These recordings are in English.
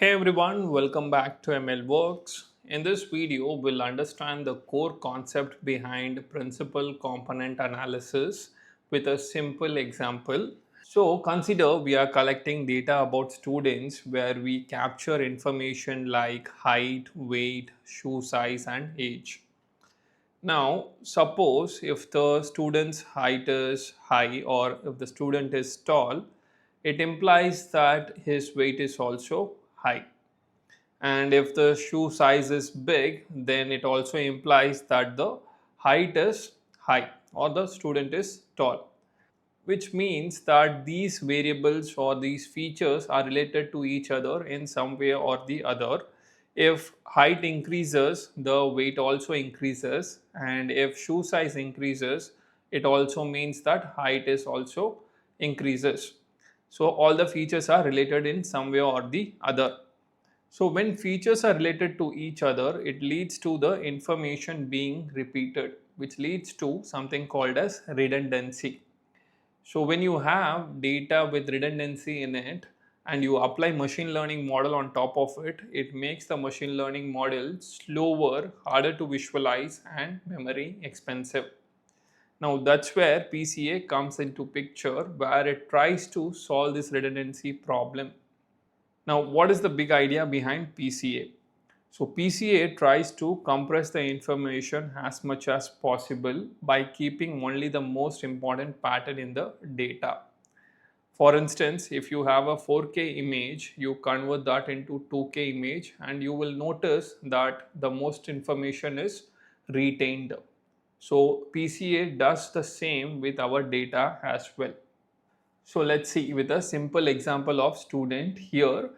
Hey everyone, welcome back to ML Works. In this video, we'll understand the core concept behind principal component analysis with a simple example. So consider we are collecting data about students where we capture information like height, weight, shoe size and age. Now, suppose if the student's height is high or if the student is tall, it implies that his weight is also high. And if the shoe size is big, then it also implies that the height is high or the student is tall, which means that these variables or these features are related to each other in some way or the other. If height increases, the weight also increases, and if shoe size increases, it also means that height is also increases. So all the features are related in some way or the other. So when features are related to each other, it leads to the information being repeated, which leads to something called as redundancy. So when you have data with redundancy in it and you apply machine learning model on top of it, it makes the machine learning model slower, harder to visualize and memory expensive. Now that's where PCA comes into picture, where it tries to solve this redundancy problem. Now, what is the big idea behind PCA? So, PCA tries to compress the information as much as possible by keeping only the most important pattern in the data. For instance, if you have a 4K image, you convert that into 2K image and you will notice that the most information is retained. So, PCA does the same with our data as well. So let's see with a simple example of student here.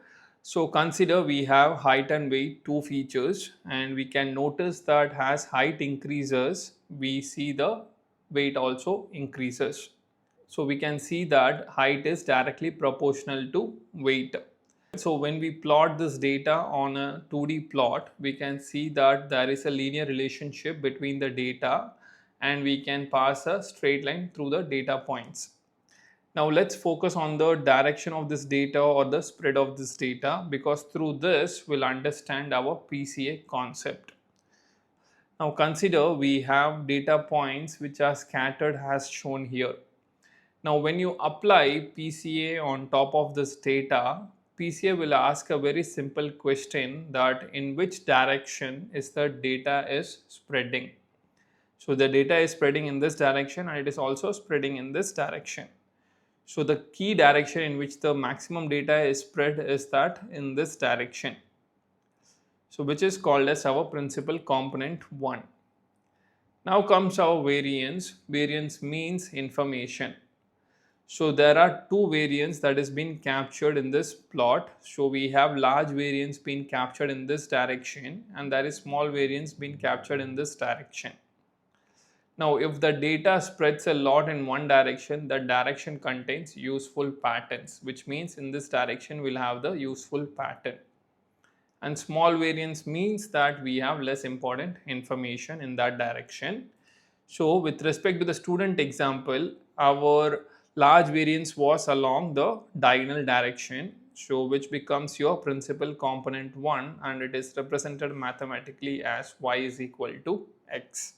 So consider we have height and weight, two features, and we can notice that as height increases, we see the weight also increases. So we can see that height is directly proportional to weight. So when we plot this data on a 2D plot, we can see that there is a linear relationship between the data and we can pass a straight line through the data points. Now let's focus on the direction of this data or the spread of this data, because through this we'll understand our PCA concept. Now consider we have data points which are scattered as shown here. Now when you apply PCA on top of this data, PCA will ask a very simple question, that in which direction is the data is spreading. So the data is spreading in this direction and it is also spreading in this direction. So the key direction in which the maximum data is spread is that in this direction. So which is called as our principal component 1. Now comes our variance. Variance means information. So there are two variants that has been captured in this plot. So we have large variance being captured in this direction and there is small variance being captured in this direction. Now, if the data spreads a lot in one direction, that direction contains useful patterns, which means in this direction we'll have the useful pattern. And small variance means that we have less important information in that direction. So, with respect to the student example, our large variance was along the diagonal direction, so which becomes your principal component 1 and it is represented mathematically as y is equal to x.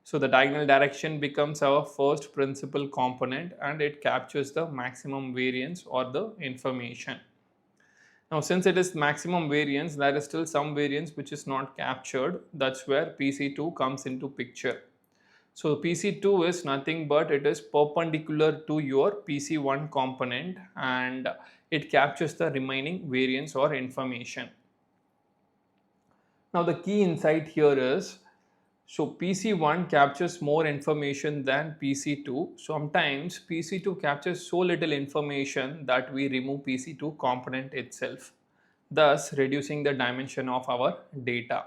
So the diagonal direction becomes our first principal component and it captures the maximum variance or the information. Now since it is maximum variance, there is still some variance which is not captured. That's where PC2 comes into picture. So PC2 is nothing but it is perpendicular to your PC1 component and it captures the remaining variance or information. Now the key insight here is, so PC1 captures more information than PC2. Sometimes PC2 captures so little information that we remove PC2 component itself, thus reducing the dimension of our data.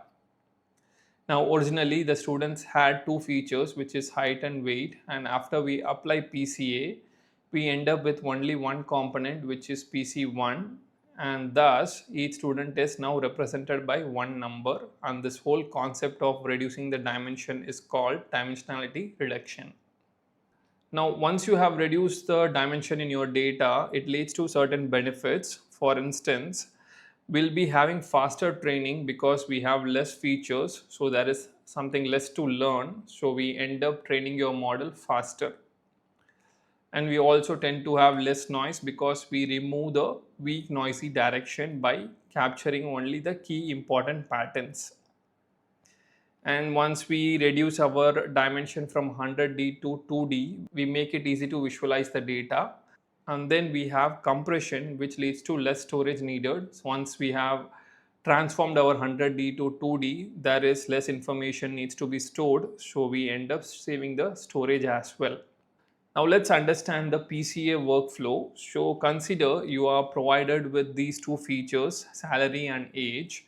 Now originally the students had two features, which is height and weight, and after we apply PCA, we end up with only one component, which is PC1, and thus each student is now represented by one number, and this whole concept of reducing the dimension is called dimensionality reduction. Now once you have reduced the dimension in your data, it leads to certain benefits. For instance, We'll be having faster training because we have less features, so there is something less to learn, so we end up training your model faster. And we also tend to have less noise because we remove the weak noisy direction by capturing only the key important patterns. And once we reduce our dimension from 100D to 2D, we make it easy to visualize the data. And then we have compression, which leads to less storage needed. So once we have transformed our 100D to 2D, there is less information needs to be stored, so we end up saving the storage as well. Now let's understand the PCA workflow. So consider you are provided with these two features, salary and age.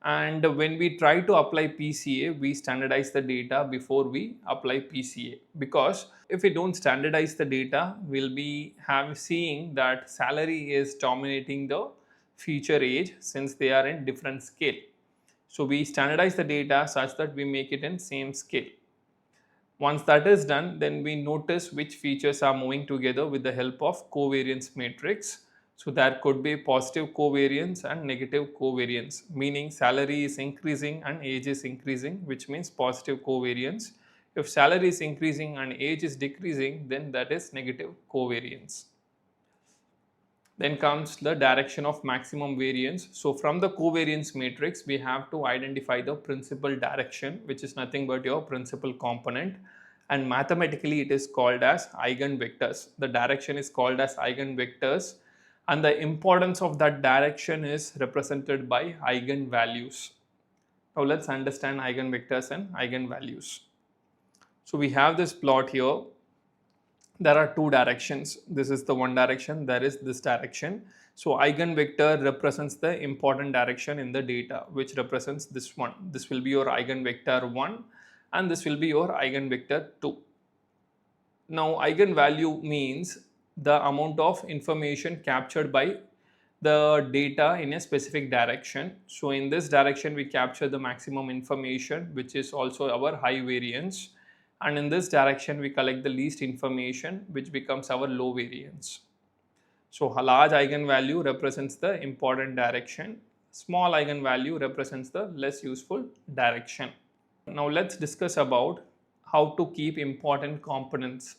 And when we try to apply PCA, we standardize the data before we apply PCA. Because if we don't standardize the data, we'll be seeing that salary is dominating the feature age since they are in different scale. So we standardize the data such that we make it in same scale. Once that is done, then we notice which features are moving together with the help of covariance matrix. So there could be positive covariance and negative covariance, meaning salary is increasing and age is increasing, which means positive covariance. If salary is increasing and age is decreasing, then that is negative covariance. Then comes the direction of maximum variance. So from the covariance matrix, we have to identify the principal direction, which is nothing but your principal component. And mathematically, it is called as eigenvectors. The direction is called as eigenvectors. And the importance of that direction is represented by eigenvalues. Now let's understand eigenvectors and eigenvalues. So we have this plot here. There are two directions. This is the one direction, there is this direction. So eigenvector represents the important direction in the data, which represents this one. This will be your eigenvector 1 and this will be your eigenvector 2. Now eigenvalue means the amount of information captured by the data in a specific direction. So in this direction we capture the maximum information, which is also our high variance. And in this direction we collect the least information, which becomes our low variance. So a large eigenvalue represents the important direction, small eigenvalue represents the less useful direction. Now let's discuss about how to keep important components.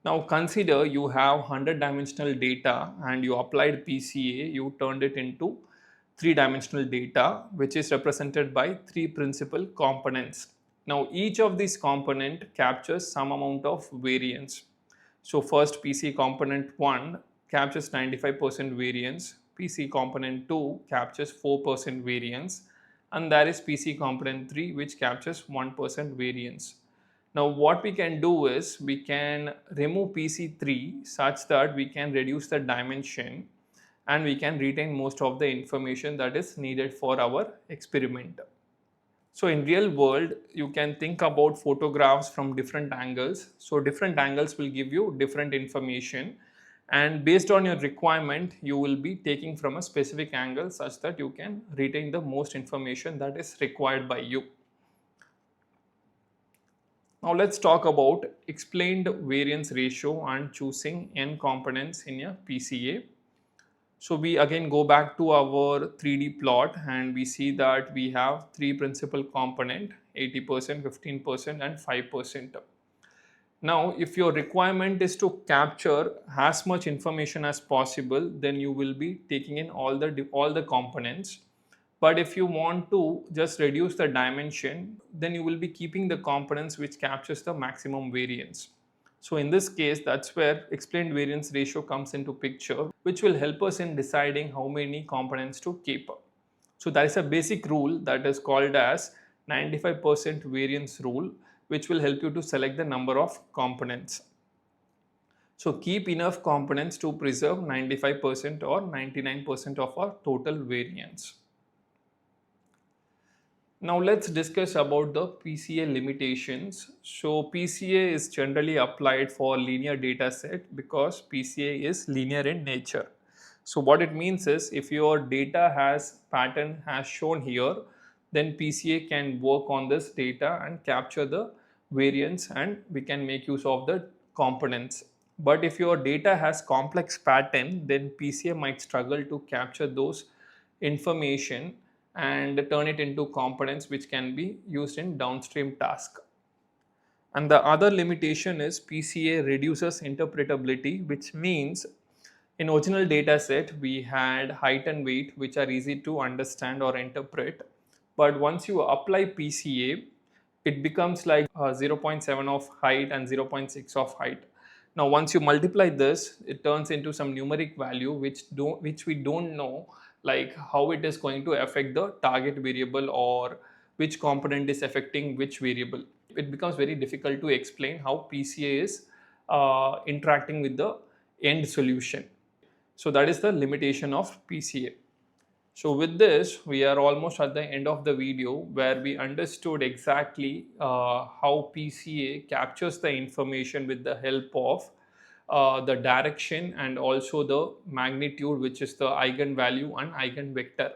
Now consider you have 100 dimensional data and you applied PCA, you turned it into 3-dimensional data, which is represented by 3 principal components. Now each of these component captures some amount of variance. So first PC component 1 captures 95% variance, PC component 2 captures 4% variance, and there is PC component 3 which captures 1% variance. Now what we can do is we can remove PC3 such that we can reduce the dimension and we can retain most of the information that is needed for our experiment. So in real world, you can think about photographs from different angles. So different angles will give you different information, and based on your requirement, you will be taking from a specific angle such that you can retain the most information that is required by you. Now let's talk about explained variance ratio and choosing n components in a PCA. So we again go back to our 3D plot and we see that we have 3 principal component, 80%, 15% and 5%. Now if your requirement is to capture as much information as possible, then you will be taking in all the components. But if you want to just reduce the dimension, then you will be keeping the components which captures the maximum variance. So in this case, that's where explained variance ratio comes into picture, which will help us in deciding how many components to keep. So there is a basic rule that is called as 95% variance rule, which will help you to select the number of components. So keep enough components to preserve 95% or 99% of our total variance. Now let's discuss about the PCA limitations. So PCA is generally applied for linear data set because PCA is linear in nature. So what it means is if your data has pattern as shown here, then PCA can work on this data and capture the variance and we can make use of the components. But if your data has complex pattern, then PCA might struggle to capture those information and turn it into components which can be used in downstream task. And the other limitation is PCA reduces interpretability, which means in original data set we had height and weight which are easy to understand or interpret. But once you apply PCA, it becomes like 0.7 of height and 0.6 of height. Now once you multiply this, it turns into some numeric value which we don't know, like how it is going to affect the target variable or which component is affecting which variable. It becomes very difficult to explain how PCA is interacting with the end solution. So that is the limitation of PCA. So with this, we are almost at the end of the video where we understood exactly how PCA captures the information with the help of the direction and also the magnitude, which is the eigenvalue and eigenvector.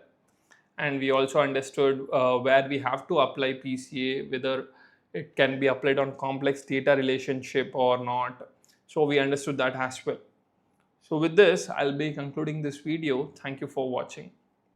And we also understood where we have to apply PCA, whether it can be applied on complex data relationship or not. So we understood that as well. So with this, I'll be concluding this video. Thank you for watching.